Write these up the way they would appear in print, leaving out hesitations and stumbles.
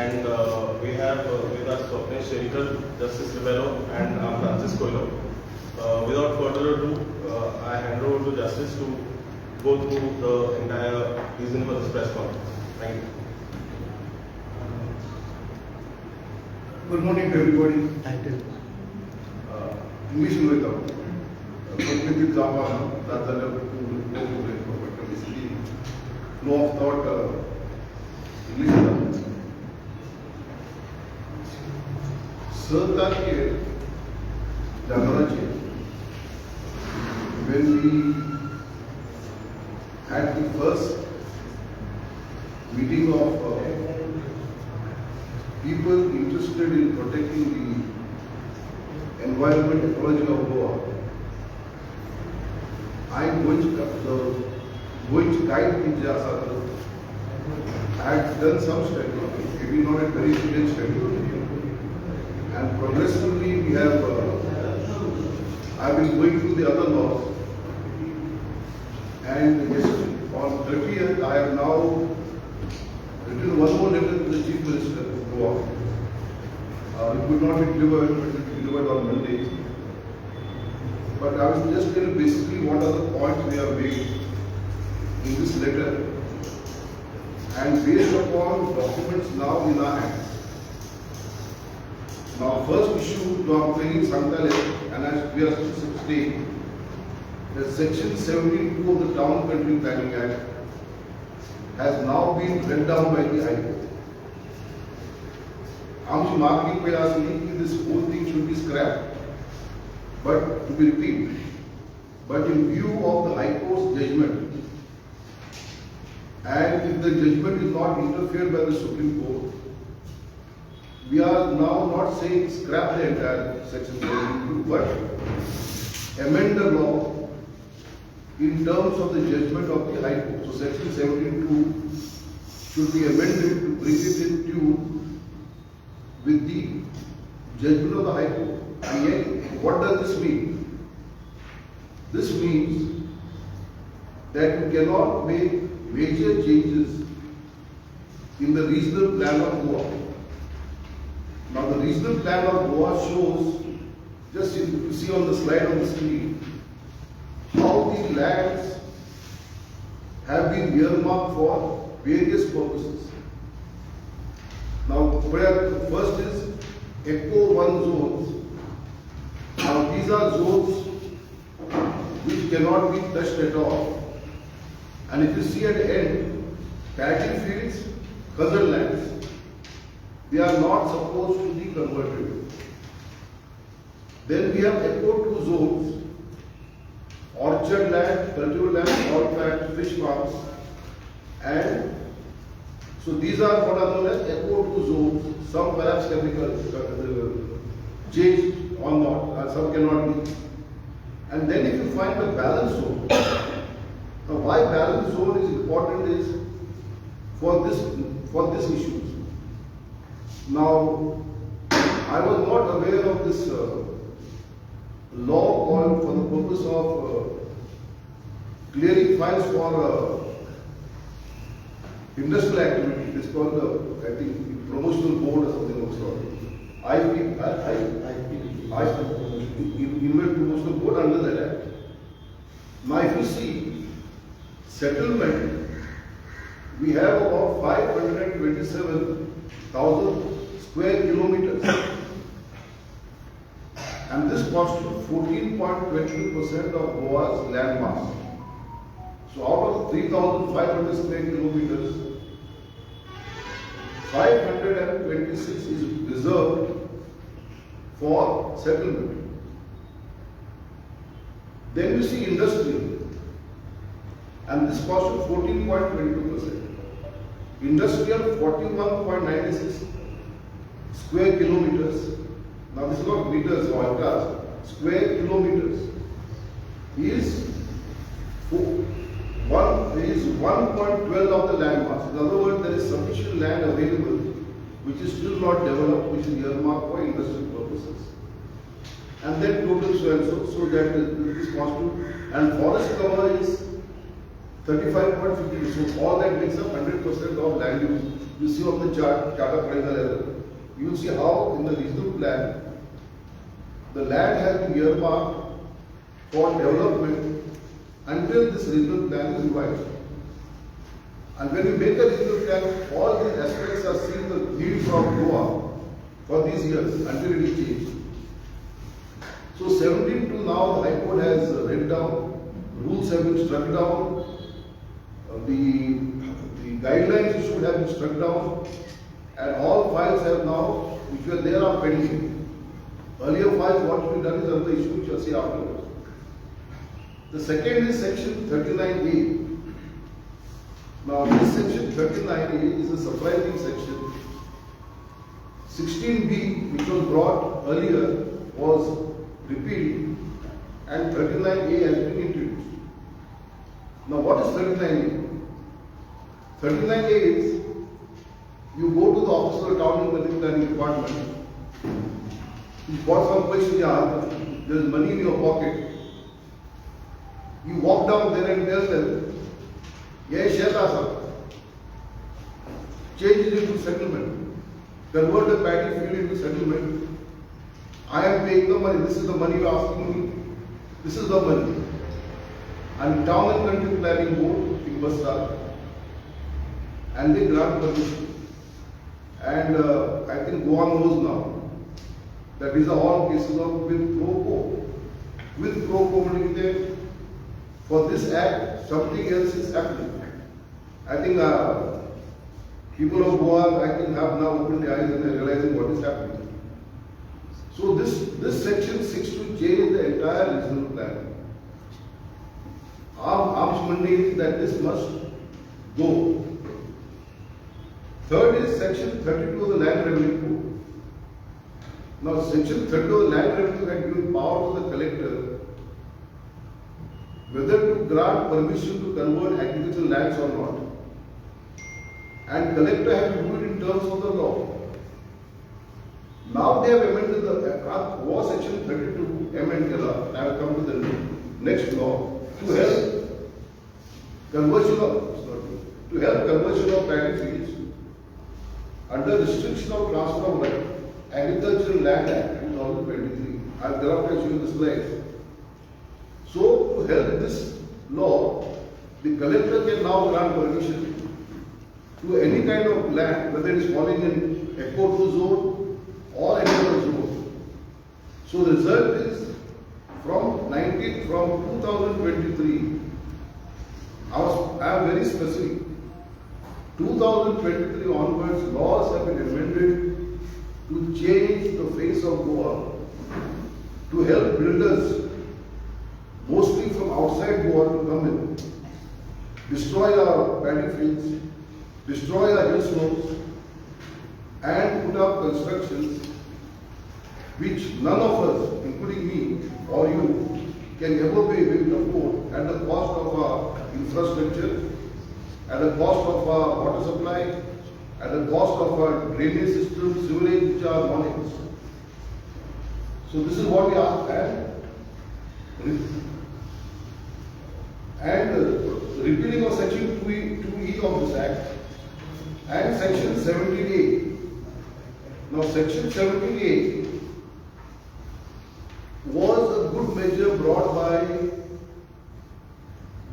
and we have with us Justice Rebello, and Francis Coelho. Without further ado, I hand over to Justice to go through the entire reason for this press conference. Thank you. Good morning to everybody. Thank you. English will come. Cognitive Java, that's a level but basically flow of thought, English will come. Sir, here, when we had the first meeting of people interested in protecting the environment ecology of Goa, I am going to guide the Jasa. I had done some study, maybe not a very detailed study, and progressively we have, I have been going through the other laws, and yes, on 30th I have now written one more letter to the Chief Minister of Goa. It could not be delivered, but it will be delivered on Monday. But I was just telling basically what are the points we have made in this letter, and based upon documents now in our hands. Now, first issue to our training Santale, and as we are still staying, that Section 72 of the Town Country Planning Act has now been read down by the High Court. I'm marking by asking this whole thing should be scrapped, but to be repeated. But in view of the High Court's judgment, and if the judgment is not interfered by the Supreme Court, we are now not saying scrap the entire Section 72, but amend the law in terms of the judgment of the High Court. So Section 72 should be amended to bring it in tune with the judgment of the High Court. And yet, what does this mean? This means that you cannot make major changes in the regional plan of Goa. Now, the regional plan of Goa shows, just if you see on the slide on the screen, how the lands have been earmarked for various purposes. Now, first is Echo 1 zones. Now, these are zones which cannot be touched at all. And if you see at the end, paddy fields, hazard lands, they are not supposed to be converted. Then we have Echo 2 zones, orchard land, cultivar land, salt land, fish farms, and so these are what are known as Echo 2 zones. Some perhaps can be changed or not, and some cannot be. And then if you find the balance zone, now why balance zone is important is for this issue. Now, I was not aware of this law called for the purpose of clearing files for industrial activity. It is called I think promotional board or something of sort. Inward promotional board under that act. Now, if you see settlement, we have about 527,000 square kilometers, and this constitutes 14.22% of Goa's land mass. So out of 3,500 square kilometers, 526 is reserved for settlement. Then we see industrial, and this constitutes 14.22%. Industrial 41.96 square kilometers. Now this is not meters or hectares. Square kilometers is 1.12 of the land mass. In other words, there is sufficient land available which is still not developed, which is earmarked for industrial purposes. And then total so and so that this constitutes, and forest cover is 35.50. So all that makes up 100% of land use. You see on the chart, Tata Triangle error. You will see how in the regional plan, the land has been earmarked for development until this regional plan is revised. And when you make a regional plan, all these aspects are seen the need from Goa for these years until it is changed. So 17 to now, the High Court has read down, rules have been struck down, the guidelines issued have been struck down, and all files have now, which were there, are pending. Earlier files, what we done is another issue which I'll see afterwards. The second is section 39A. Now this section 39A is a surprising section. 16B, which was brought earlier, was repealed, and 39A has been introduced. Now what is 39A? 39A is, you go to the office of the town planning department, you got some question, there is money in your pocket. You walk down there and tell them, yes, change it into settlement. Convert the paddy field into settlement. I am paying the money. This is the money you are asking me. This is the money. And Town and Country Planning Board in Basra, and they grant permission. And I think Goan knows now that these are all cases of with pro quo. With pro quo meaning for this act, something else is happening. I think people of Goa, I think, have now opened their eyes and they are realizing what is happening. So this section seeks to change the entire regional plan. Our arms mandate is that this must go. Third is section 32 of the Land Revenue Code. Now section 32 of the Land Revenue had given power to the collector whether to grant permission to convert agricultural lands or not. And collector has to do it in terms of the law. Now they have amended the war section 32 amended. I will come to the next law to help conversion of paddy fields under restriction of transfer of right, Agricultural Land Act 2023. I have thereafter shown the slides. So to help this law, the collector can now grant permission to any kind of land, whether it is falling in Eco 2 zone or any other zone. So the result is from 2023, I am very specific. 2023 onwards, laws have been amended to change the face of Goa, to help builders, mostly from outside Goa, to come in, destroy our paddy fields, destroy our hill slopes, and put up constructions which none of us, including me or you, can ever be able to afford at the cost of our infrastructure, at the cost of our water supply, at the cost of our drainage system, sewerage, which are non-use. So this is what we ask, and repealing of section 2E of this act and section 17A. Now section 17A was a good measure brought by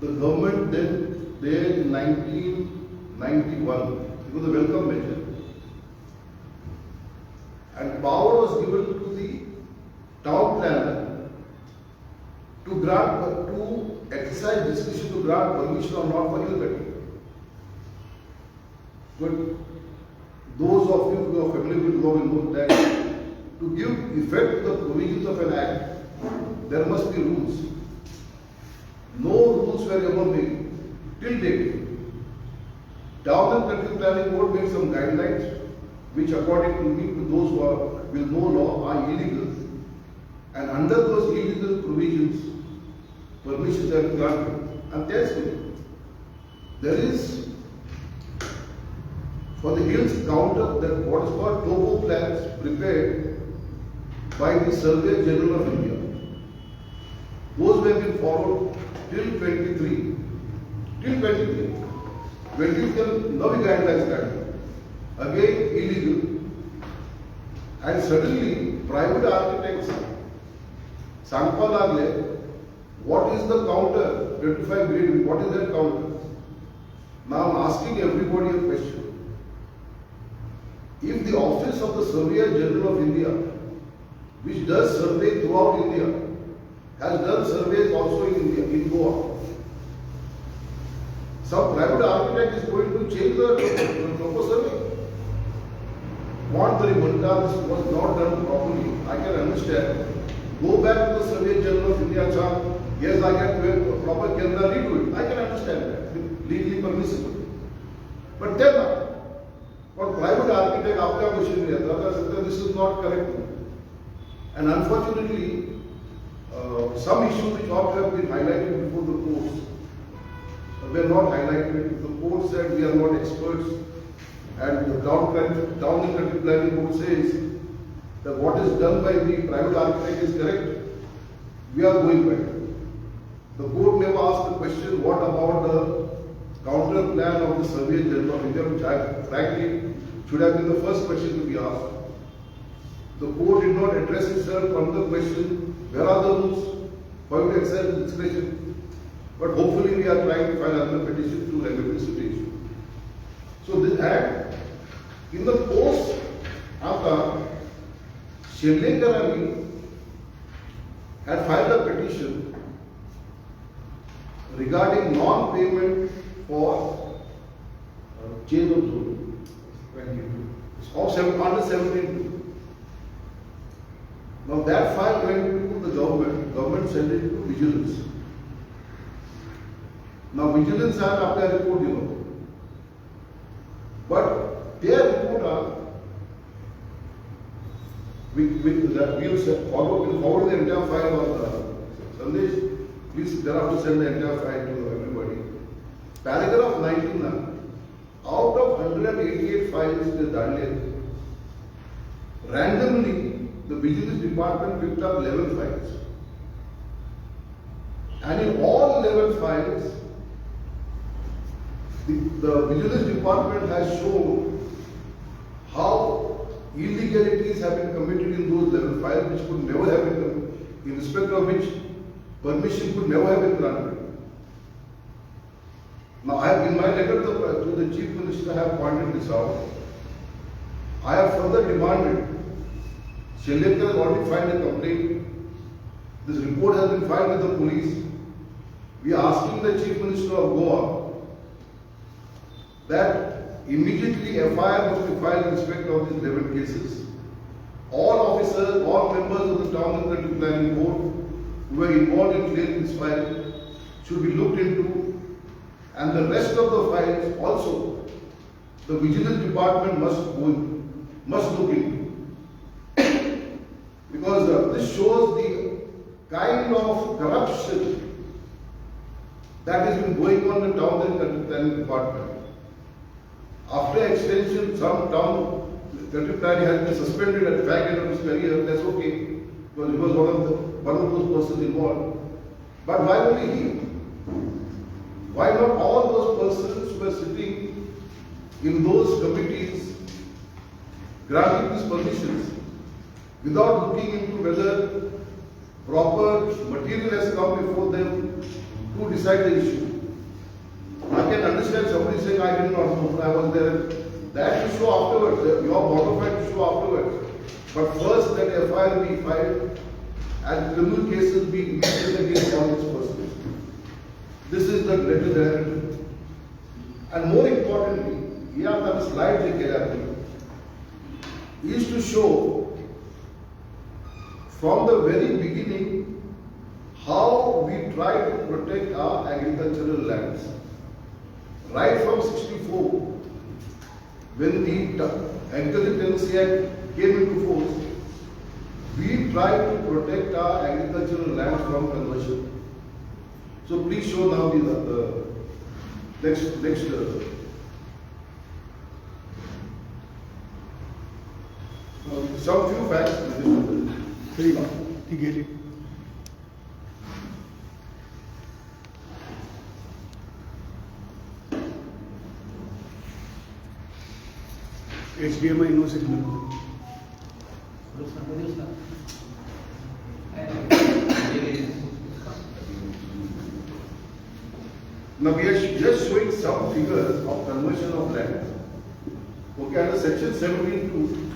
the government then there in 1991. It was a welcome measure. And power was given to the town planner to exercise discretion to grant permission or not for hill cutting. But those of you who are familiar with law will know that to give effect to the provisions of an act, there must be rules. No rules were ever made till date. Town and Country Planning Board made some guidelines which, according to me, to those who are with no law, are illegal. And under those illegal provisions, permissions are granted. And that's it. There is, for the hills counter, that what is called topo plans prepared by the Surveyor General of India. Those have been followed till 23. till 23. 20 till Navi guidelines started. Again illegal. And suddenly private architects Sankpa lagle, what is the counter? 25 grade, what is that counter? Now I'm asking everybody a question. If the Office of the Surveyor General of India, which does survey throughout India, has done surveys also in India, in Goa, some private architect is going to change the proper survey. What the Munda, this was not done properly, I can understand. Go back to the Surveyor General of India, yes, I can proper Kerala redo it. I can understand that, legally permissible. But then, for private architect, आपका question है, this is not correct. And unfortunately, some issues which ought to have been highlighted before the courts were not highlighted. The court said we are not experts, and the down the country planning board says that what is done by the private architect is correct. We are going back. The court never asked the question, what about the counter plan of the Surveyor General of India, which I frankly should have been the first question to be asked. The court did not address itself on the question, where are the rules for you to exercise discretion? But hopefully we are trying to file another petition to regulate the situation. So this act, in the post, after Shirlekarani had filed a petition regarding non-payment for change of zone of under 17. Now that file went to the government sent it to Vigilance. Now Vigilance had applied report, but their report we'll forward the entire file on Sandesh. Please thereafter send the entire file to everybody. Paragraph 19, out of 188 files in the Darley, randomly the Vigilance Department picked up 11 files. And in all 11 files, the Vigilance Department has shown how illegalities have been committed in those 11 files, which could never have been committed, in respect of which permission could never have been granted. Now, I have in my letter to the Chief Minister, I have pointed this out. I have further demanded, Shellekar has already filed a complaint. This report has been filed with the police. We are asking the Chief Minister of Goa that immediately FIR must be filed in respect of these 11 cases. All officers, all members of the Town and Country Planning Board who were involved in clearing this file should be looked into, and the rest of the files also the Vigilance Department must look into. Because this shows the kind of corruption that has been going on in the Town and Country Planning Department. After extension, some town country planning has been suspended at the back end of his career. That's okay, because he was one of those persons involved. But why only he? Why not all those persons who were sitting in those committees granting these permissions without looking into whether proper material has come before them to decide the issue? I can understand somebody saying, I did not know, I was there. That will show afterwards, your bona fide will show afterwards. But first, that FIR be filed and criminal cases be initiated against all these persons. This is the letter there. And more importantly, here are the slides they get is to show from the very beginning how we try to protect our agricultural lands. Right from 64, when the Agricultural Tenancy Act came into force, we tried to protect our agricultural lands from conversion. So please show now the next. Some few facts. There you go. He gave it. HDMI no signal. Now we are just showing some figures of conversion of land. Okay, under section 17(2),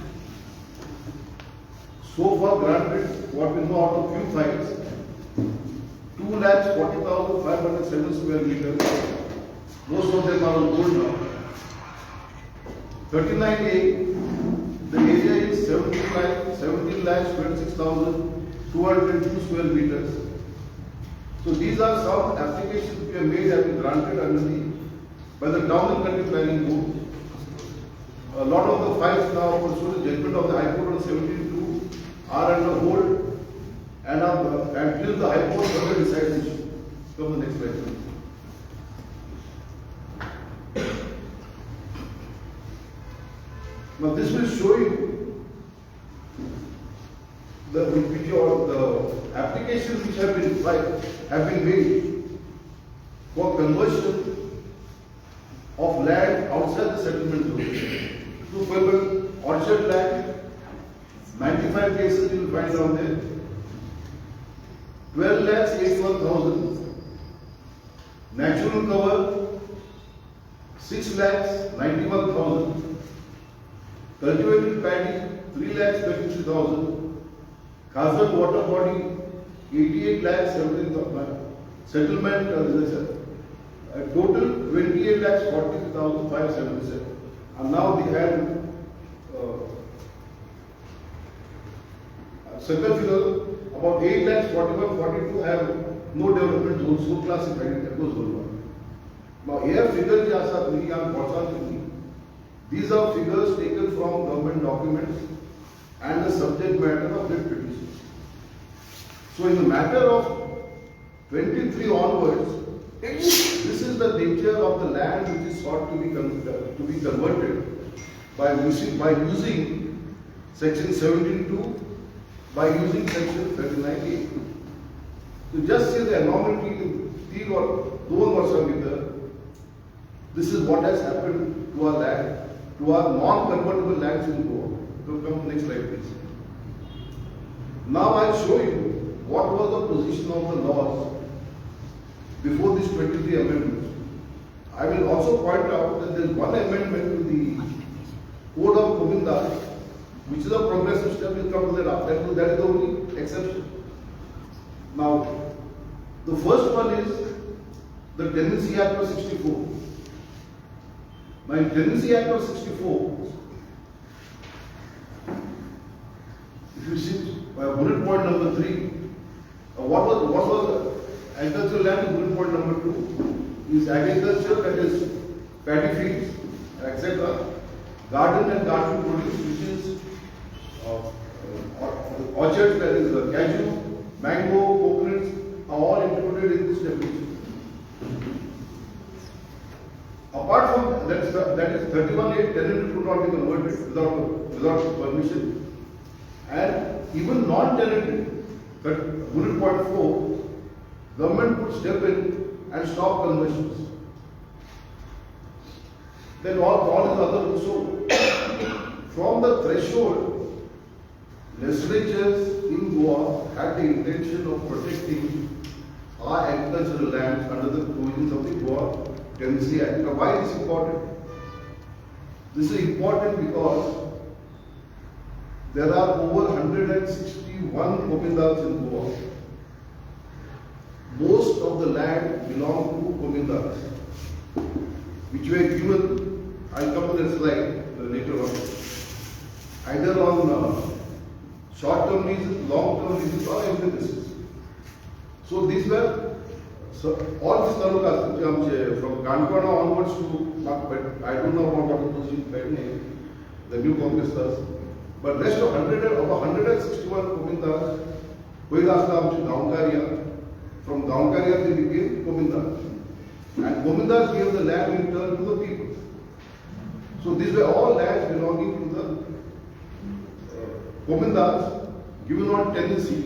so far granted, what we know out of few files, 2,40,507 square meters. Most of them are on gold now. 39A, the area is 17,26,202 square meters. So these are some applications which were made and granted under by the Town and Country Planning Board. A lot of the files now pursuant to judgment of the High Court on 17(2) are under hold and until the High Court further decides the issue. Come the next slide. Now this will show you the applications which have been made for conversion of land outside the settlement zone. So for orchard land, 95 cases you will find down there. 12,81,000. Natural cover, 6,91,000. Cultivated paddy, 3,33,000. Khazan water body, 88,17,000. Settlement, total 28,43,577. And now they had second figure about 8,41,42 have no development zones, so classified in those zones. Now here figures these are figures taken from government documents and the subject matter of writ petitions. So in the matter of 23 onwards, this is the nature of the land which is sought to be converted by using section 17(2), by using section 39A. So just see the anomaly, this is what has happened to our land, to our non-convertible lands in Goa. So come next slide please. Now I'll show you what was the position of the laws before these 23 amendments. I will also point out that there is one amendment to the Code of Govindas, which is a progressive step, will come to that after. That is the only exception. Now, the first one is the Tenancy Act of 64. Now, in Tenancy Act of 64, if you see bullet point number 3, what was agricultural land? Bullet point number 2 is agriculture, that is paddy fields, etc. Garden and garden produce, which is orchards, that is cashew, mango, coconuts, are all included in this definition. Apart from that is 31A, tenant could not be converted without permission, and even non-tenanted, bullet point 4, government could step in and stop conversions. Then all is other. So from the threshold, legislatures in Goa had the intention of protecting our agricultural lands under the provisions of the Goa Tenancy Act. Now why is this important? This is important because there are over 161 Govindas in Goa. Most of the land belong to Govindas, which were given, I'll come to that slide later on, either on short-term leases, long-term leases, or emphasis. So these were, all these talukas, from Kankana onwards to, I don't know about what it was in Petne, the new Congress does, but rest of 161 Govindas, from Gaonkaria they became Govindas. And Govindas gave the land in turn to the people. So these were all lands belonging to the Govindas given on tenancy,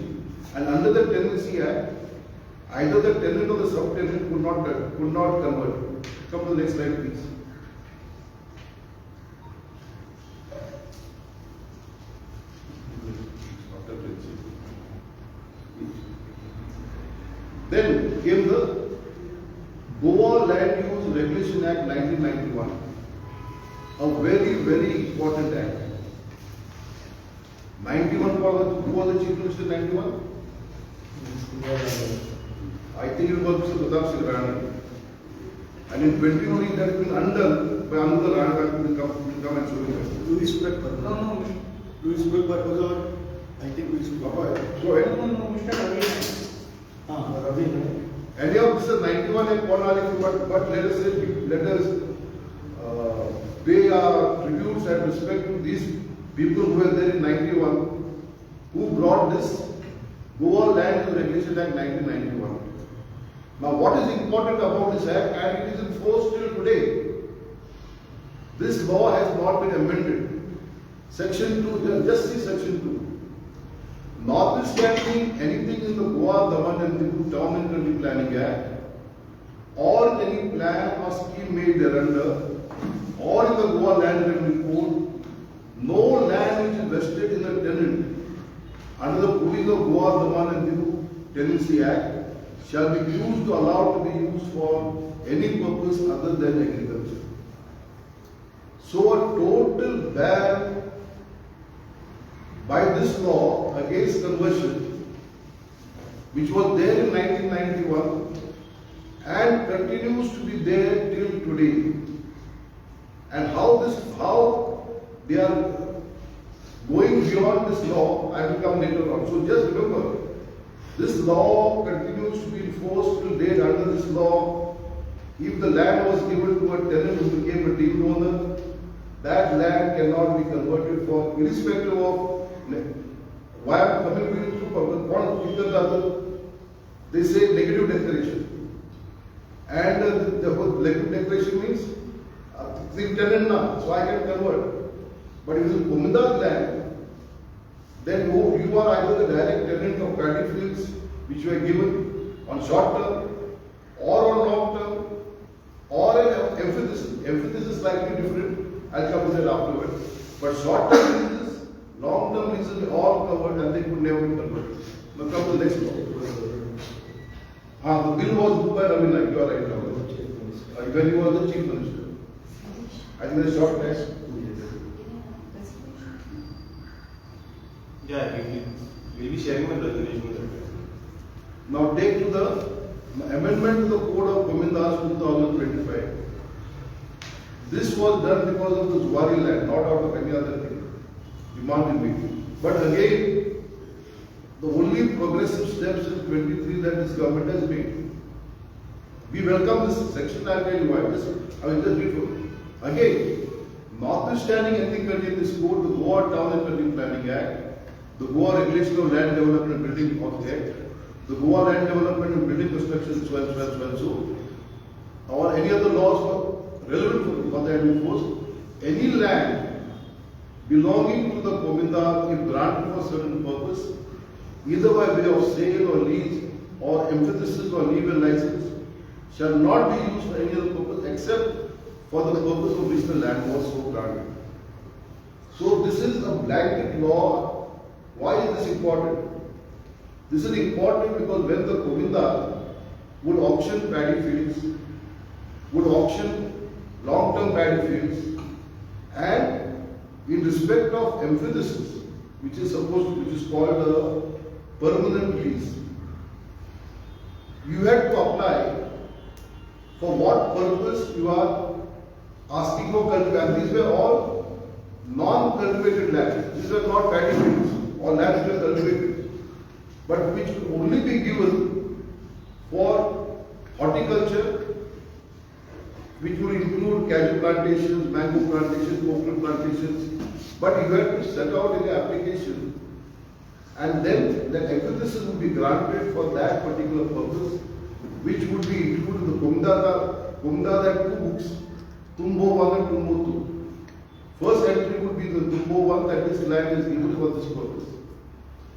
and under the Tenancy Act, either the tenant or the subtenant could not convert. Come to the next slide, please. Then came the Goa Land Use Regulation Act 1991, a very, very important act. 91 who was the Chief Minister in 91? I think it was Mr. Pratap Singh Rana. And in 21 it has been undone by another Rana who will come and show you. Louis Breckberg. No. Louis Breckberg was our, I think Louis Breckberg. Go ahead. No, Mr. Ravi. Ravi. Anyhow, this is 91 and but let us pay our tributes and respect to these people who were there in 91, who brought this Goa Land Use Regulation Act 1991. Now, what is important about this act, and it is in force till today. This law has not been amended. Section 2, just see Section 2. Notwithstanding anything in the Goa Daman and Town and Country Planning Act, or any plan or scheme made thereunder, or in the Goa Land Revenue Code, no land which is vested in a tenant under the provisions of Goa Daman and Tenancy Act shall be used or allowed to be used for any purpose other than agriculture. So a total ban by this law against conversion, which was there in 1991 and continues to be there till today. And how they are going beyond this law, I will come later on. So just remember, this law continues to be enforced till date. Under this law, if the land was given to a tenant who became a deed owner, that land cannot be converted for, irrespective of why I'm coming to you through one, they say negative declaration. And the negative declaration means the tenant now, so I can convert. But if it is Gominda's land, then you are either the direct tenant of paddy fields which were given on short term or on long term, or an emphasis. Emphasis is slightly different. I'll come to that afterwards. But short term leases, long term leases are all covered and they could never be converted. Now come to the next law. The bill was booked by Ravi Naik, you are right now. When he was the Chief Minister. I think the short test. Yeah, we'll be sharing my presentation with you. Now take to the amendment to the Code of Gomindas 2025. This was done because of the Zuari land, not out of any other thing. Demand will be. But again, the only progressive steps in 23 that this government has made. We welcome this section. I'll tell you why. I will just read for you. Again, notwithstanding anything contained in this code, the Goa Town and Country Planning Act, the Goa Regulation of Land Development and Building Act, the Goa Land Development and Building Construction, so, or any other laws relevant for that enforced, any land belonging to the Gominda, if granted for certain purpose, either by way of sale or lease or emphasis or legal license, shall not be used for any other purpose except for the purpose of which the land was so granted. So this is a blanket law. Why is this important? This is important because when the Govinda would auction paddy fields, would auction long-term paddy fields, and in respect of emphasis, which is called a permanent lease, you had to apply for what purpose you are asking for cultivation. And these were all non-cultivated lands. These were not paddy fields or lands which were cultivated, but which could only be given for horticulture, which would include cashew plantations, mango plantations, coconut plantations. But you had to set out in the application, and then the emphasis would be granted for that particular purpose, which would be included in the Gominda had two books, Tumbo 1 and Tumbo 2. First entry would be the Tumbo 1, that this land is given for this purpose.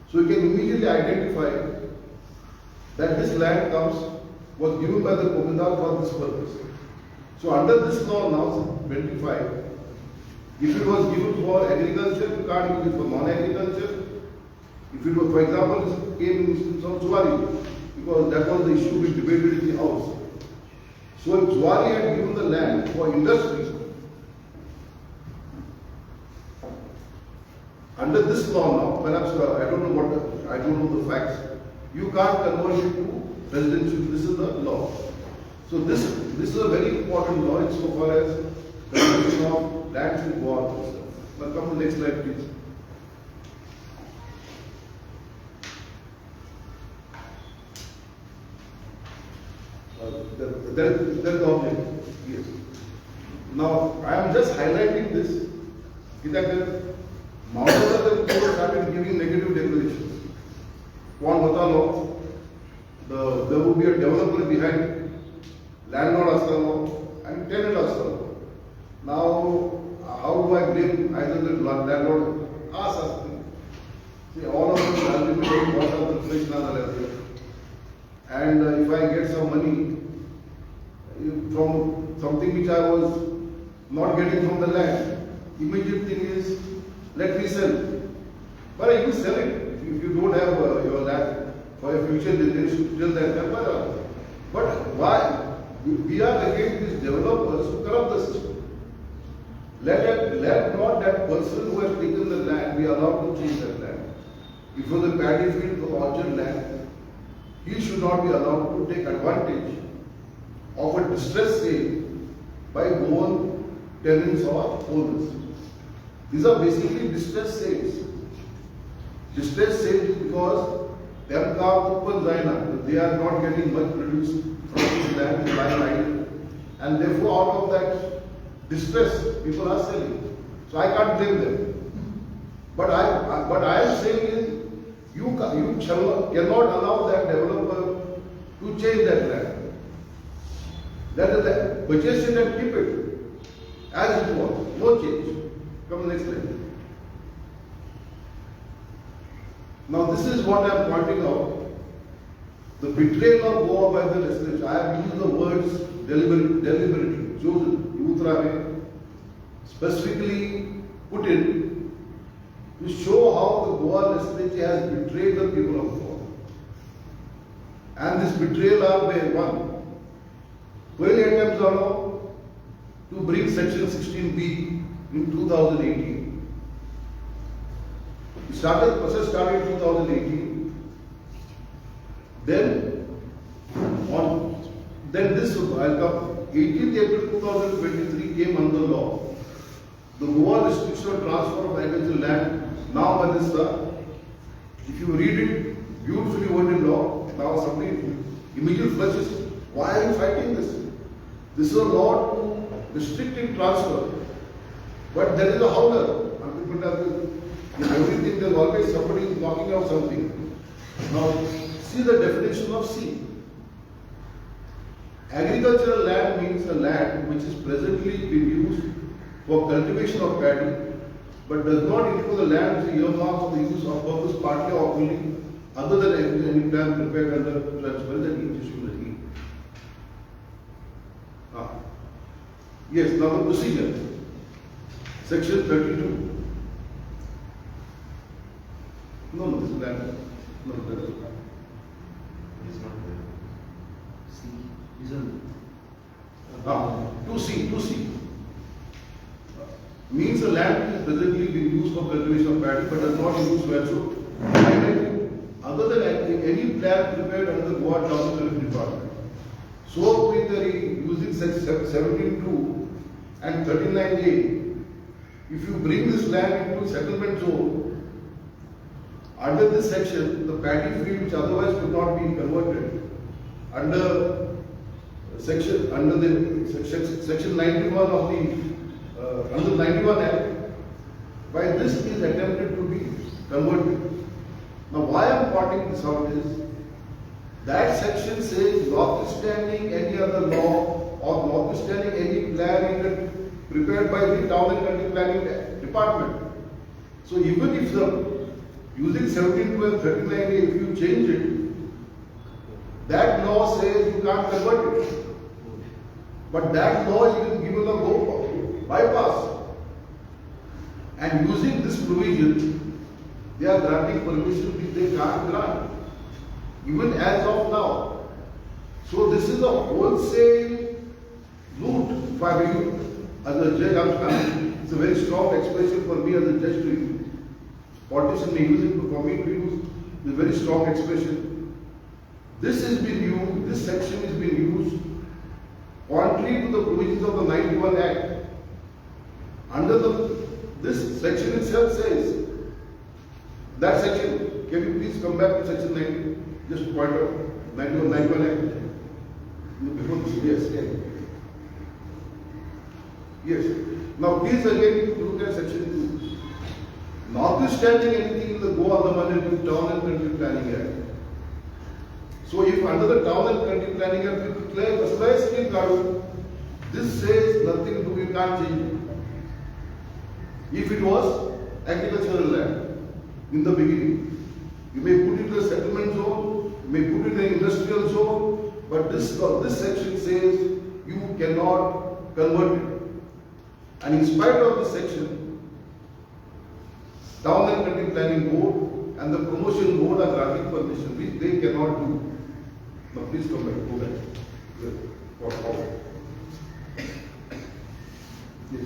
So you can immediately identify that this land was given by the Gominda for this purpose. So under this law now, 25, if it was given for agriculture, you can't use it for non-agriculture. If it was, for example, this came in instance of Zuari, because that was the issue we debated in the House. So if Zuari had given the land for industry, under this law now, perhaps I don't know the facts, you can't convert it to residential. This is the law. So this is a very important law insofar as conversion of lands in Goa. Now come to the next slide, please. That is the object. Yes. Now I am just highlighting this. Moreover, the court started giving negative declarations. One Matalo, there would be a developer behind, landlord Astalo and tenant Astalo. Now, how do I blame either the landlord or us? See, all of us are limited what are the professional. And if I get some money from something which I was not getting from the land, immediate thing is, let me sell. But you sell it. If you don't have your land for your future, then you should tell that. But why? We are against these developers who corrupt the system. Let not that person who has taken the land be allowed to change that land. If it was a paddy field or orchard land, he should not be allowed to take advantage of a distress sale by Goan tenants or owners. These are basically distress sales. Distress sales because they are not getting much produce from this land in line, and therefore out of that distress people are selling. So I can't blame them. But I am saying is you cannot allow that developer to change that land. That is that. Purchase it and keep it as it was. No change. Come next slide. Now this is what I am pointing out. The betrayal of Goa by the legislature. I have used the words deliberately, chosen, Yutrave, specifically put in to show how the Goa legislature has betrayed the people of Goa. And this betrayal are by one. Early attempts are now to bring section 16B in 2018. The process started in 2018. Then this I'll come. 18th April 2023 came under law. The Goa restriction of transfer of agricultural land now by this if you read it, beautifully worded law, now somebody immediately flushes. Why are you fighting this? This is a law to restricting transfer. But there is a howler. In everything there's always somebody knocking out something. Now see the definition of C. Agricultural land means a land which is presently being used for cultivation of paddy, but does not include the land which is earmarked for the use of purpose partly or fully other than any plan prepared under transparent and each issue. Yes, now the procedure. Section 32. No, this is land. No, that is land. It is not there. C. Isn't. 2C. Means the land is presently being used for cultivation of paddy but does not use well other than any plan prepared under the Goa Town Development Department. So with the using section 17.2 and 39A, if you bring this land into settlement zone, under this section, the paddy field which otherwise could not be converted, under section 91 of the under 91 Act, by this is attempted to be converted. Now why I am pointing this out is that section says notwithstanding any other law or notwithstanding any plan prepared by the Town and Country Planning Department. So even if using 17.2 and 39A, if you change it, that law says you can't convert it. But that law is given a bypass. And using this provision, they are granting permission which they can't grant. even as of now. So this is a wholesale loot. If I view as a judge, it's a very strong expression for me as a judge to use. Politicians may use it, but for me to use is a very strong expression. This has been used, this section has been used contrary to the provisions of the 91 Act. Under this section itself says, that section, can you please come back to section 90, just to point out, 91 Act. Before this, yes. Yes. Now please again look at section 2. Notwithstanding anything in the Goa Andaman Town and Country Planning Act. So if under the Town and Country Planning Act we declare the slice scheme card, this says nothing to do, you can't change it. If it was agricultural land in the beginning, you may put it in a settlement zone, you may put it in an industrial zone, but this section says you cannot convert it. And in spite of this section, Town and Country Planning Board and the Promotion Board are granting permission, which they cannot do. Now please come back, go back. Forward. Yes,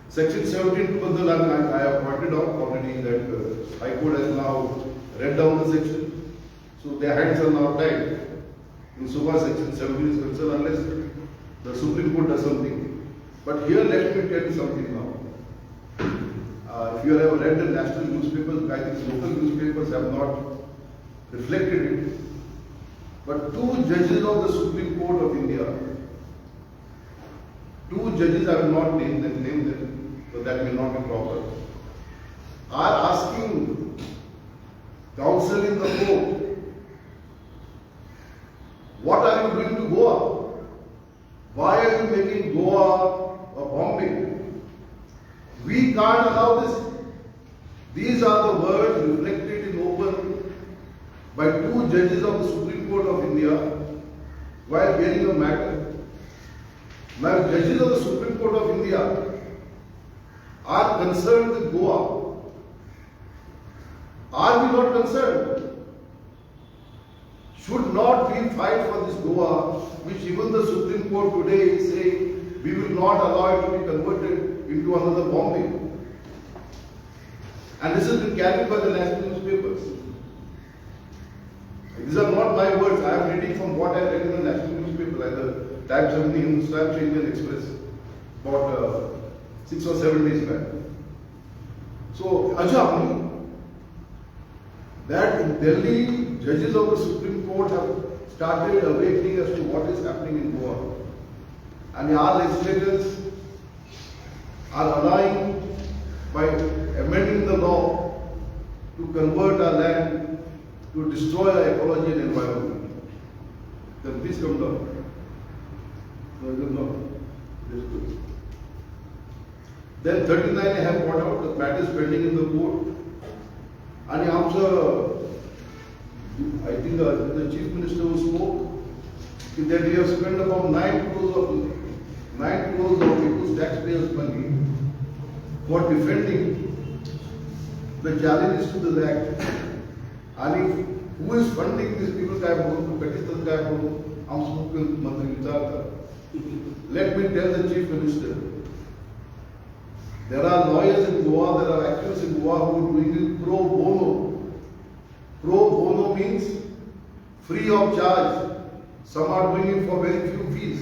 Section 17 to Badal, I have pointed out already that High Court has now read down the section. So their hands are now tied. In so far Section 17 is concerned, unless the Supreme Court does something. But here let me tell you something now. If you have read the national newspapers, I think local newspapers have not reflected it. But two judges of the Supreme Court of India, two judges, I will not name them, so that may not be proper, are asking counsel in the court, what are you doing to Goa? Why are you making Goa a Bombay? We can't allow this. These are the words reflected in open by two judges of the Supreme Court of India while hearing a matter. Now, judges of the Supreme Court of India are concerned with Goa. Are we not concerned? Should not we fight for this Goa, which even the Supreme Court today is saying we will not allow it to be converted into another Bombay? And this has been carried by the national newspapers. These are not my words. I am reading from what I read in the national newspaper, like the Times of the Hindustan Indian Express, about 6 or 7 days back. So, Ajahni, that in Delhi, judges of the Supreme Court have started awakening as to what is happening in Goa. And our legislators are allowing, by amending the law, to convert our land, to destroy our ecology and environment. Then please come down. No. Then 39 I have brought out the matters pending in the court. And also, I think the Chief Minister who spoke, that we have spent about 9 crores of people's taxpayers' money for defending the challenges to this act. And if who is funding these people, let me tell the Chief Minister, there are lawyers in Goa, there are actors in Goa who are doing it pro bono. Pro bono means free of charge. Some are doing it for very few fees.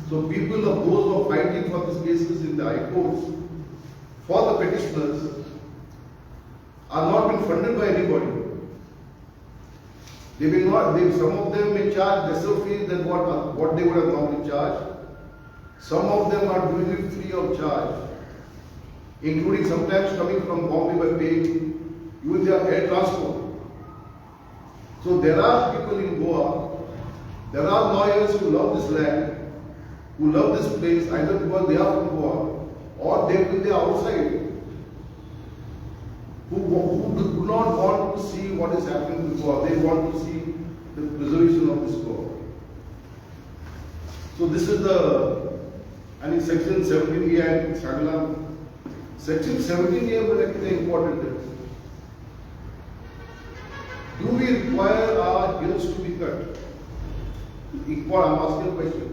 So people of those who are fighting for these cases in the high courts, for the petitioners, are not being funded by anybody. They will not, some of them may charge lesser fees than what they would have normally charged. Some of them are doing it free of charge, including sometimes coming from Bombay by paying even their air transport. So there are people in Goa, there are lawyers who love this land, who love this place, either because they are from Goa or they are outside, who do not want to see what is happening to Goa. They want to see the preservation of this Goa. So this is and in section 17A and Shagalam, section 17A is very important. Do we require our hills to be cut? I'm asking a question.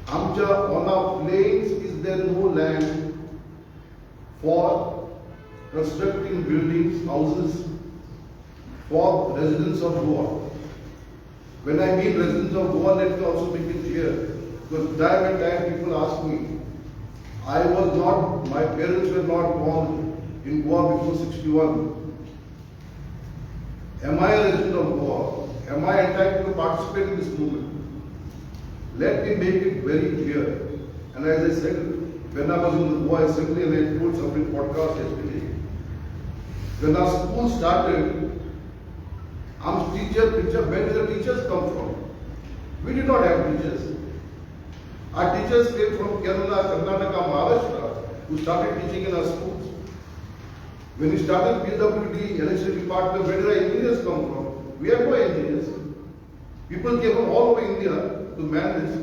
On our plains, is there no land for constructing buildings, houses for residents of Goa? When I mean residents of Goa, let me also make it clear. Because time and time people ask me, my parents were not born in Goa before 61. Am I a resident of Goa? Am I entitled to participate in this movement? Let me make it very clear. And as I said, when I was in the Goa Assembly, and I told somebody podcast yesterday, when our school started, I'm teacher, where did the teachers come from? We did not have teachers. Our teachers came from Kerala, Karnataka, Maharashtra, who started teaching in our schools. When we started PWD, electricity department, where did our engineers come from? We have no engineers. People came from all over India to man this.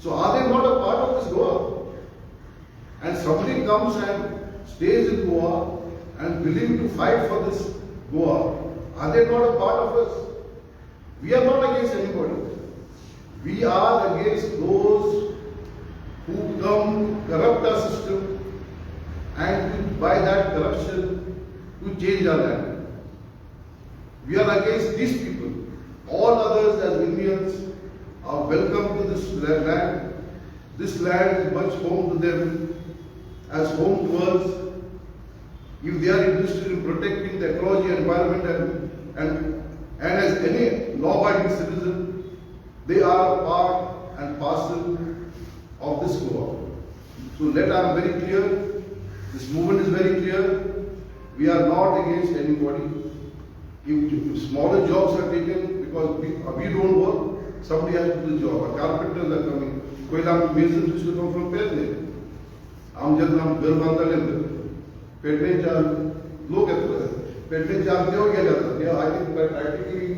So are they not a part of this Goa? And somebody comes and stays in Goa and willing to fight for this Goa. Are they not a part of us? We are not against anybody. We are against those who come to corrupt our system and by that corruption to change our land. We are against these people. All others as Indians are welcome to this land. This land is much home to them as home to us. If they are interested in protecting the ecology, environment and as any law-abiding citizen, they are part and parcel of this Goa. So I'm very clear, this movement is very clear, we are not against anybody. If smaller jobs are taken, because we don't work, somebody has to do the job. Our carpenters are coming. कोई masons used to come from Perne. हम जब हम घर बांधता लेते पेटने चार लोग पेटने चार क्यों किया जाता है I think practically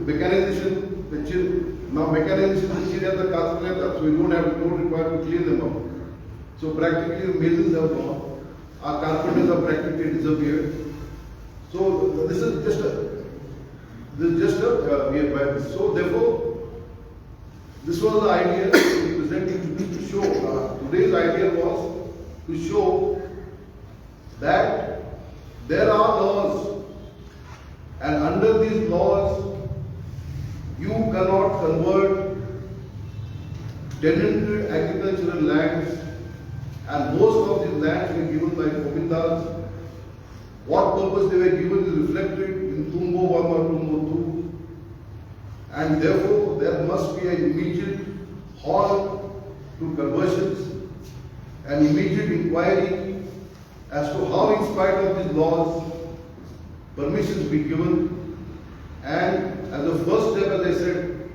mechanization now mechanization is the so we don't require to clean them up. So practically the masons have gone, our carpenters have practically disappeared. So this is just a so therefore this was the idea we presented to show. Today's idea was to show that there are laws, and under these laws, you cannot convert tenanted agricultural lands, and most of these lands were given by Govindas. What purpose they were given is reflected in Tumbo 1 or Tumbo 2, and therefore there must be an immediate halt to conversions, an immediate inquiry as to how, in spite of these laws, permissions be given, and as a first step, as I said,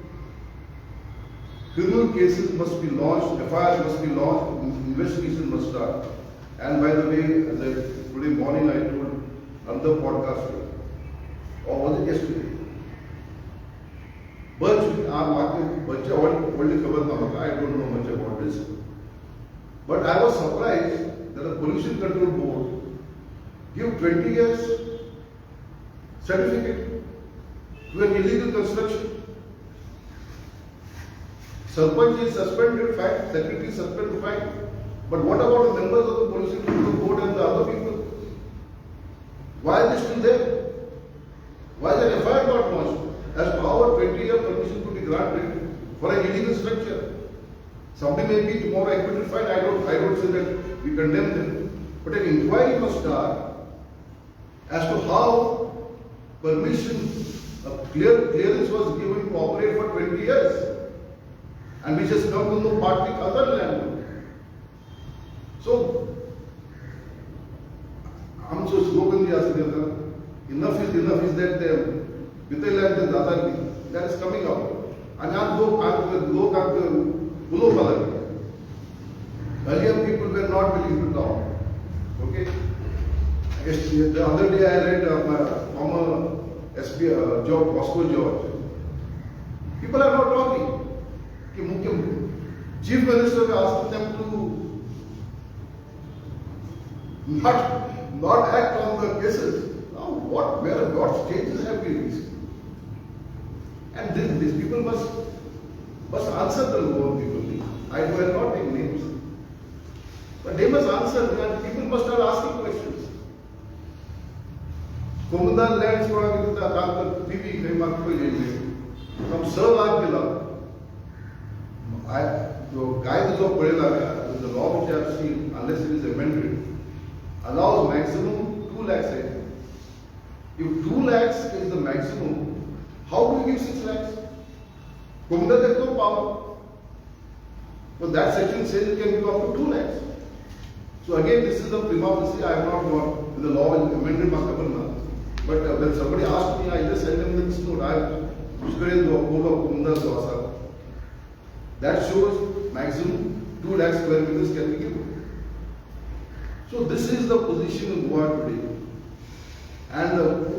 criminal cases must be launched, FIRs must be launched, investigation must start. And by the way, today morning I told another podcast, or was it yesterday? But I don't know much about this. But I was surprised that the Pollution Control Board give 20 years certificate to an illegal construction. Sarpanch is suspended, fine, secretary suspended, fine. But what about the members of the Pollution Control Board and the other people? Why are they still there? Why is an FIR not launched? As to how a 20-year permission could be granted for an illegal structure. Somebody may be tomorrow acquitted, fine. I don't say that we condemn them. But an inquiry must start as to how permission, a clearance was given to operate for 20 years, and which has come to no partly other land. So, I'm so slogan enough is that the that is coming out. And earlier people were not willing to talk. Okay? The other day I read my former SP Bosco George. People are not talking. Chief Minister asked them to not act on the cases. No. what stages have we reached? And these people must answer the Goan people. I will not take names. But they must answer, and people must start asking questions. Komundar lands from the TV, from Sir Lagila. The guidance of Purela, the law which I have seen, unless it is amended, allows maximum 2 lakhs. If 2 lakhs is the maximum, how do we give 6 lakhs? Komundar has no power. But that section says it can give up to 2 lakhs. So again, this is the prima facie. I have not gone, the law is amended, but when somebody asked me, I just sent them this note. I have experienced the code of Komundar's Vasa. That shows maximum 2 lakh square meters can be given. So this is the position in Goa today. And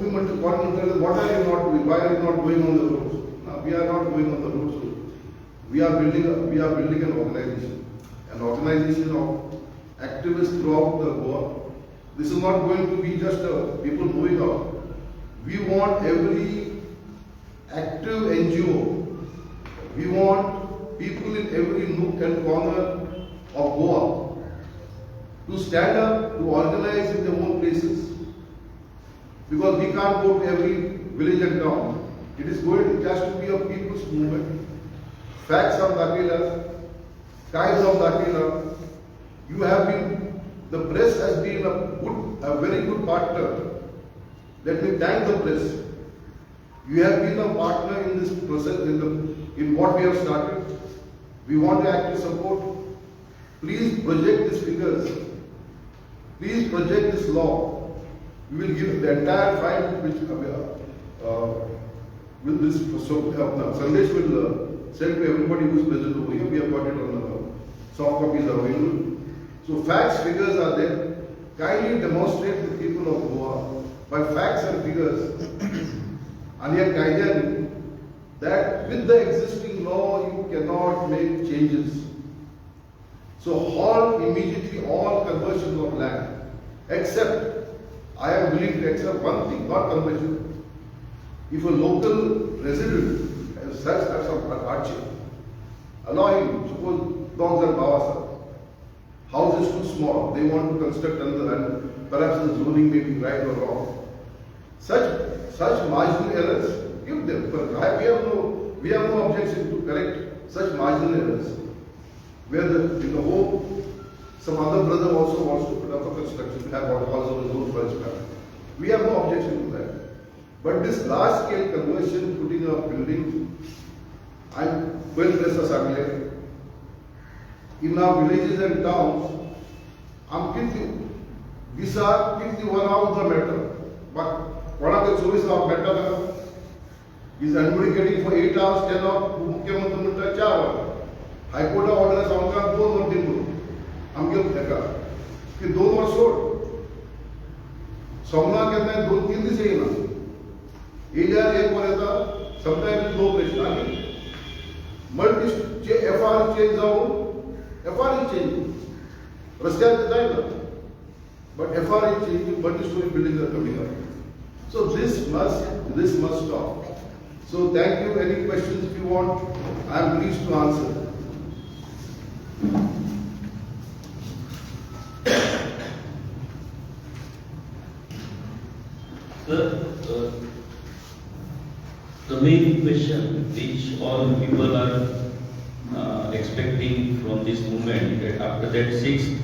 women to tell us, what are you not doing? Why are you not going on the roads? No, we are not going on the roads. We are building an organization of activists throughout the Goa. This is not going to be just people moving out. We want every active NGO. We want people in every nook and corner of Goa to stand up, to organize in their own places. Because we can't go to every village and town. It is just to be a people's movement. Facts of Dakila, kinds of Dakila. You have been, the press has been a very good partner. Let me thank the press. You have been a partner in this process, in what we have started. We want to active support. Please project these figures. Please project this law. We will give the entire file which with this. So Sandesh will send to everybody who is present over here. We have got it on the soft copies are available. So facts, figures are there. Kindly demonstrate to the people of Goa by facts and figures. And yet guidance that with the existing law you cannot make changes. So halt immediately all conversions of land, except I am willing to accept one thing, not conversion. If a local resident has some hardship, allow him, suppose dogs and bawasa, house is too small, they want to construct another and perhaps the zoning may be right or wrong. Such marginal errors, give them. But we have no objection to correct such marginal errors. Where in the hope some other brother also wants to put up a construction, have a house of his own first family. We have no objection to that. But this large scale conversion, putting up buildings, I'm going to press a in our villages and towns, I'm kidding. These are one of the matter. But one of the choices of matter is anybody getting for 8 hours, 10 hours, Mukhyamantri 4 hours. High Court order is on 2 दिन हम क्या देखा कि 2 वर्ष छोड़ सोमना के अंदर 2-3 दिन से ही ना एक बार था sometimes 2 प्रश्न आगे मल्टी FR चेंज जाओ FR is changing रस्ते देता है ना but FR is changing multi-story buildings are coming up. So this must stop. So thank you. Any questions if you want, I am pleased to answer. Sir, the main question which all people are expecting from this movement, that after that 6th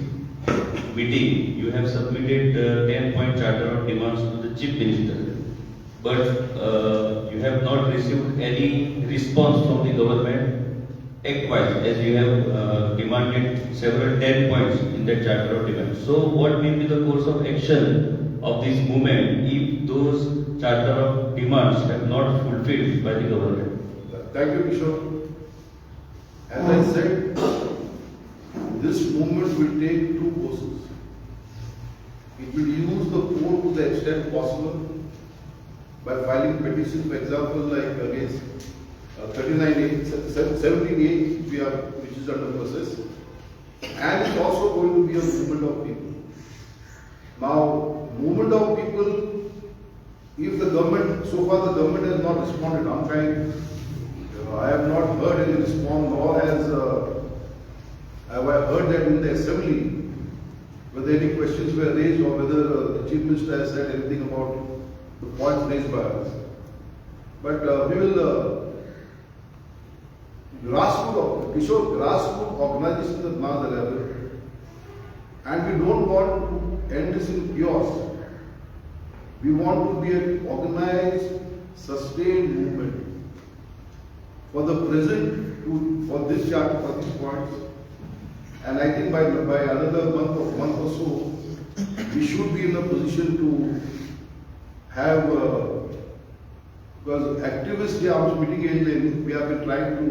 meeting, you have submitted 10-point charter of demands to the Chief Minister, but you have not received any response from the government act-wise, as you have demanded several 10 points in that charter of demands. So what will be the course of action of this movement if those charter of demands have not fulfilled by the government? Thank you, Kishore. As I said, this movement will take 2 courses. It will use the court to the extent possible by filing petitions, for example, like against 39A, 17A, which is under process, and it's also going to be a movement of people. Now, movement of people if the government, so far the government has not responded on time, I have not heard any response, nor have I heard that in the assembly, whether any questions were raised or whether the Chief Minister has said anything about the points raised by us. But we will grassroots organizations at now the level, and we don't want to end this in chaos. We want to be an organized, sustained movement. For the present, for this chapter, for these points, and I think by another month or so, we should be in a position to have, because activists, meeting we have been trying to,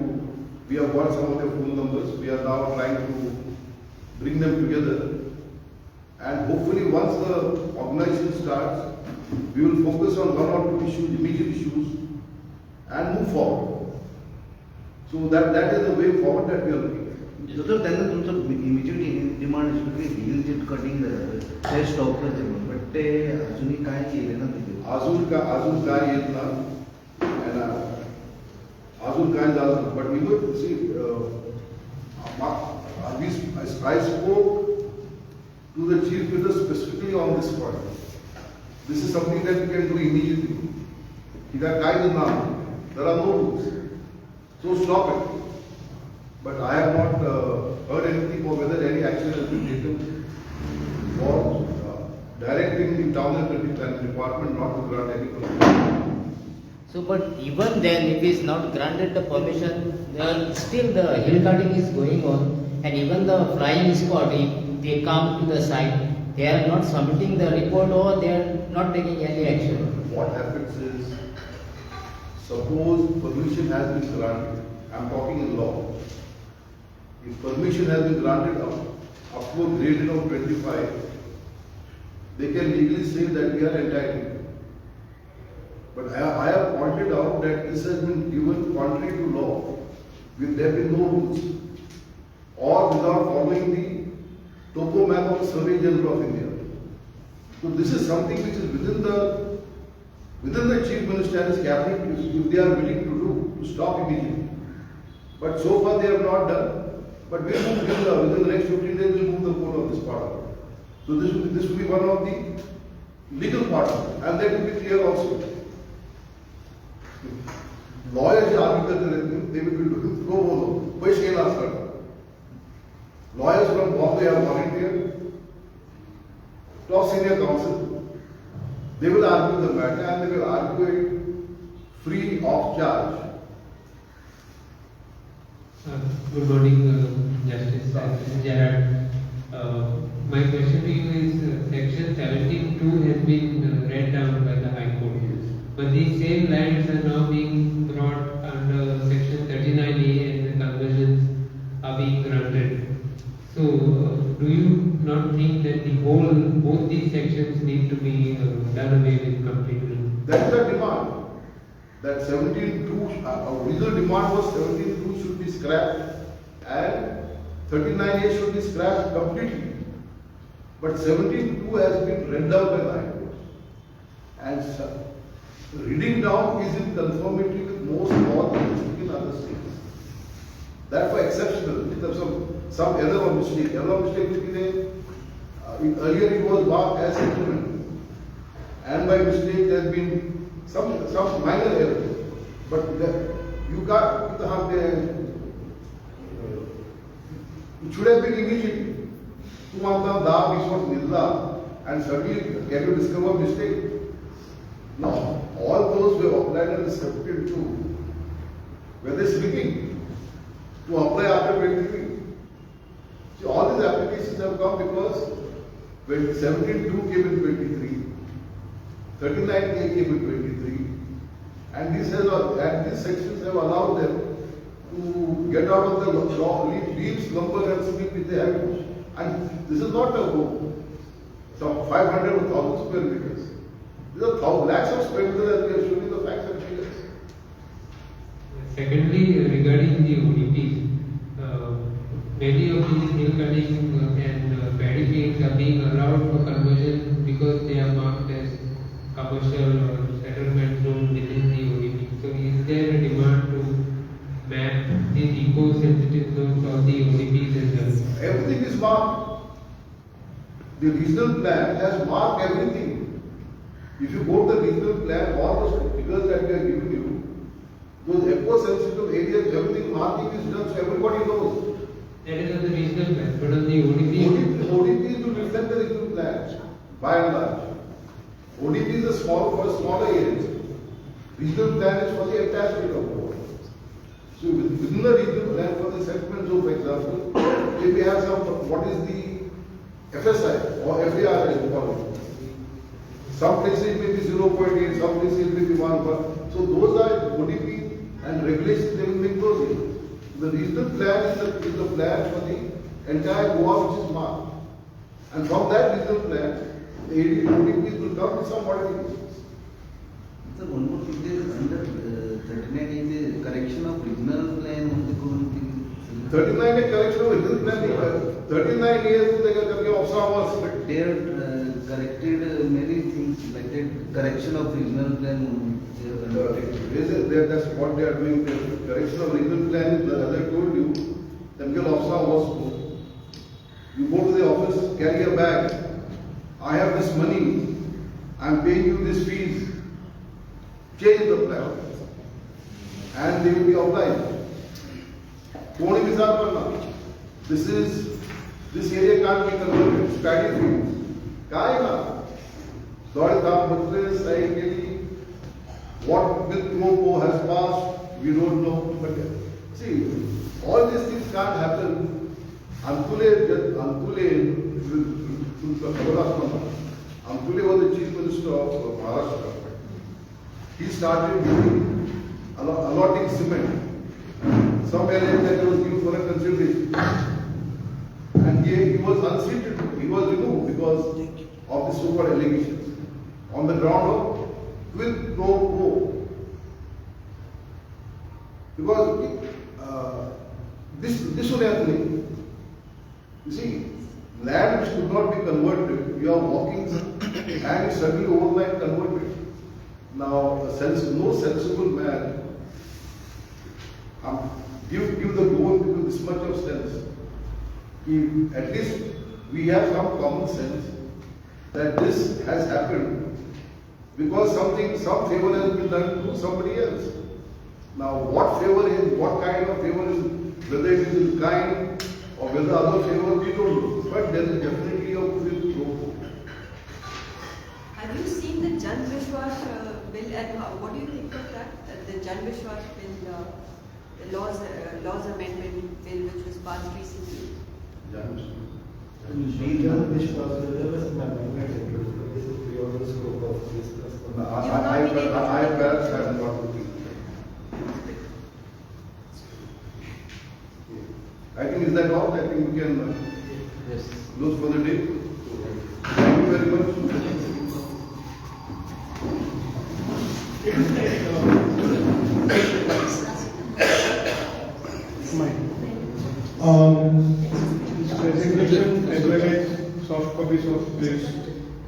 we have got some of their phone numbers, we are now trying to bring them together, and hopefully once the organization starts, we will focus on one or two issues, immediate issues, and move forward. So that is the way forward that we are looking at. So then immediate demand is to be vigilance cutting the stop but अजूनही काय केले ना ते अजून काय येत ना and अजून काय झालं but we would see I spoke to the Chief Minister specifically on this point. This is something that we can do immediately. There are no rules. So stop it. But I have not heard anything or whether any action has been taken for directing the Town and Country Planning Department not to grant any permission. So, but even then, if it is not granted the permission, still the hill cutting is going on, and even the flying squad, if they come to the site, they are not submitting the report or they are not taking any action. What happens is, suppose permission has been granted, I am talking in law. If permission has been granted up to a grade of 25, they can legally say that we are entitled. But I have pointed out that this has been given contrary to law, with there being no rules, or without following the topo map of the Survey General of India. So this is something which is within the Chief Minister and his cabinet, if they are willing to do, to stop immediately. But so far they have not done. But we will within the next 15 days, we will move the court of this part of it. So this will be one of the legal parts, and that will be clear also. Lawyers argue that they will do pro bono. Lawyers from Bombay have volunteered, top senior counsel. They will argue the matter and they will argue it free of charge. Good morning, Justice Gerard. My question to you is Section 17(2) has been read down by the High Court, but these same lands are now being brought under Section 39A and the conversions are being granted. So, do you not think that both these sections need to be done away with completely? That is the demand. That 17(2), original demand was 17(2) should be scrapped and 39A should be scrapped completely. But 17(2) has been read down by the High Court. And reading down is in conformity with most laws in other states. Therefore, exceptional. In terms of some error or mistake. Error or mistake earlier it was marked as settlement. And by mistake there has been some minor error. But you got it should have been immediately. And suddenly can you discover mistake? Now, all those who have applied under 17(2), were they sleeping to apply after 23? See, all these applications have come because when 17(2) came in 23, 39A came in 23, and these sections have allowed them to get out of the law, leave slumber and sleep with the average. And this is not some 500 or 1,000 square meters. These are lakhs of square meters as we are showing the facts and figures. Secondly, regarding the ODPs, many of these hill cutting and paddy fields are being allowed for conversion because they are marked as commercial or settlement zone within the ODP. So is there a demand to map these eco-sensitive zones or the ODPs as well? Everything is marked. The regional plan has marked everything. If you go to the regional plan, all those figures that we are giving you, those eco-sensitive areas, everything marking is done, so everybody knows. That is on the regional plan, but on the ODP. ODP will reflect the regional plan, by and large. ODP is a for smaller areas. Regional plan is for the entire state of Goa. So within the regional plan for the settlement zone, for example, if we have some, what is the FSI or FAR as we call it. Some places it may be 0.8, some places it may be 1, but so those are ODP and regulations, they will make those areas. The regional plan is the plan for the entire Goa which is marked. And from that regional plan, the ODPs will come with some modifications. Sir, one more thing is under 39 is the correction of regional plan of the government. 39 is correction of regional plan. 39 years they can give observers. But they have corrected many things like that. Correction of regional plan. They have conducted. That's what they are doing. The correction of regional plan, as I told you, the officer was you go to the office, carry a bag. I have this money. I am paying you this fees. Change the plan. And they will be obliged. Only without करना. This area can't be converted to paddy fields. Why not? Soil farm materials, scientifically, what with Mopo has passed, we don't know. But see, all these things can't happen. Antule was the chief minister of Maharashtra. He started allotting cement. Some areas that he was given for a consideration. And he was unseated, he was removed because of the so-called allegations. On the ground of quid pro quo. Because this would happen. You see, land which could not be converted, you are walking and suddenly overnight converted. Now, no sensible man give the Goan people this much of sense. At least we have some common sense that this has happened because some favor has been done to somebody else. Now, what favor is, what kind of favor is, whether it is in kind or whether other favor, we don't know. But there is definitely a quid pro quo. Have you seen the Jan Vishwas bill and what do you think of that? The Jan Vishwas bill, the laws amendment bill which was passed recently? I perhaps have not looked. I think is that all? I think we can close for the day. Thank you very much. Presentation as well as soft copies of this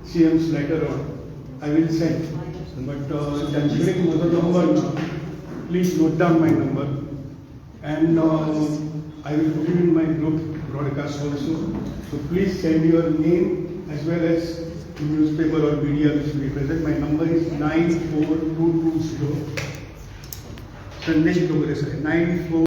CM's letter on, I will send. But considering mother number, please note down my number, and I will put it in my group broadcast also. So please send your name as well as newspaper or media which will represent. My number is 94220. Sandesh Progress 94.